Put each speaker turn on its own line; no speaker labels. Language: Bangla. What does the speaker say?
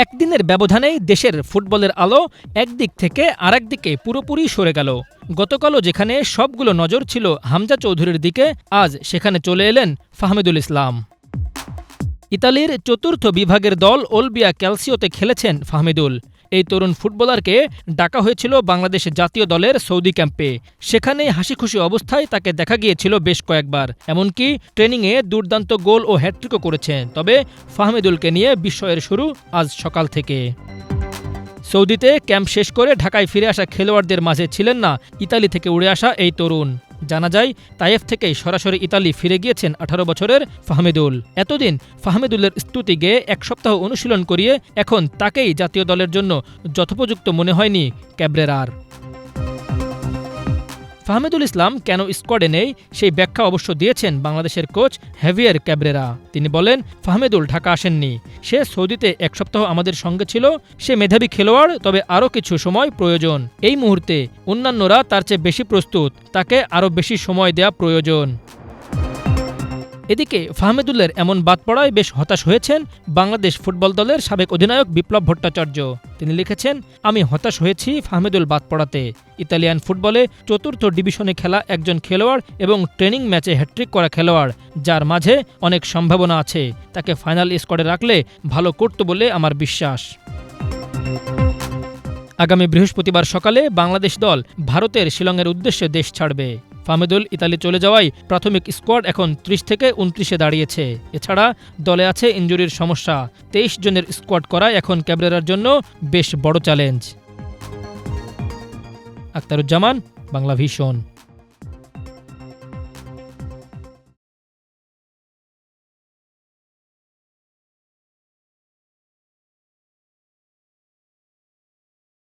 একদিনের ব্যবধানেই দেশের ফুটবলের আলো একদিক থেকে আরেক দিকে পুরোপুরি সরে গেল। গতকালও যেখানে সবগুলো নজর ছিল হামজা চৌধুরীর দিকে, আজ সেখানে চলে এলেন ফাহমিদুল ইসলাম। ইতালির চতুর্থ বিভাগের দল ওলবিয়া ক্যালসিওতে খেলেছেন ফাহমিদুল। এই তরুণ ফুটবলারকে ডাকা হয়েছিল বাংলাদেশ জাতীয় দলের সৌদি ক্যাম্পে। সেখানেই হাসিখুশি অবস্থায় তাকে দেখা গিয়েছিল বেশ কয়েকবার, এমনকি ট্রেনিংয়ে দুর্দান্ত গোল ও হ্যাটট্রিকও করেছেন। তবে ফাহমিদুলকে নিয়ে বিস্ময়ের শুরু আজ সকাল থেকে। সৌদিতে ক্যাম্প শেষ করে ঢাকায় ফিরে আসা খেলোয়াড়দের মাঝে ছিলেন না ইতালি থেকে উড়ে আসা এই তরুণ। জানা যায়, তায়েফ থেকেই সরাসরি ইতালি ফিরে গিয়েছেন 18 বছরের ফাহমিদুল। এতদিন ফাহমিদুলের স্তুতি গেয়ে এক সপ্তাহ অনুশীলন করিয়ে এখন তাকেই জাতীয় দলের জন্য যথোপযুক্ত মনে হয়নি ক্যাব্রেরার। ফাহমিদুল ইসলাম কেন স্কোয়াডে নেই, সেই ব্যাখ্যা অবশ্য দিয়েছেন বাংলাদেশের কোচ হেভিয়ার ক্যাব্রেরা। তিনি বলেন, ফাহমিদুল ঢাকা আসেননি, সে সৌদিতে এক সপ্তাহ আমাদের সঙ্গে ছিল। সে মেধাবী খেলোয়াড়, তবে আরও কিছু সময় প্রয়োজন। এই মুহূর্তে অন্যান্যরা তার চেয়ে বেশি প্রস্তুত, তাকে আরও বেশি সময় দেয়া প্রয়োজন। এদিকে ফাহমিদুলের এমন বাদ পড়ায় বেশ হতাশ হয়েছেন বাংলাদেশ ফুটবল দলের সাবেক অধিনায়ক বিপ্লব ভট্টাচার্য। তিনি লিখেছেন, আমি হতাশ হয়েছি ফাহমিদুল বাদ পড়াতে। ইতালিয়ান ফুটবলে চতুর্থ ডিভিশনে খেলা একজন খেলোয়াড় এবং ট্রেনিং ম্যাচে হ্যাট্রিক করা খেলোয়াড়, যার মাঝে অনেক সম্ভাবনা আছে। তাকে ফাইনাল স্কোয়াডে রাখলে ভালো করত বলে আমার বিশ্বাস। আগামী বৃহস্পতিবার সকালে বাংলাদেশ দল ভারতের শিলংয়ের উদ্দেশ্যে দেশ ছাড়বে। ফাহমিদুল ইতালি চলে যাওয়ায় প্রাথমিক স্কোয়াড এখন 30 থেকে 29-এ দাঁড়িয়েছে। এছাড়া দলে আছে ইনজুরির সমস্যা। 23 জনের স্কোয়াড করা এখন ক্যাব্রেরার জন্য বেশ বড় চ্যালেঞ্জ। আখতারুজ্জামান, বাংলা ভিশন।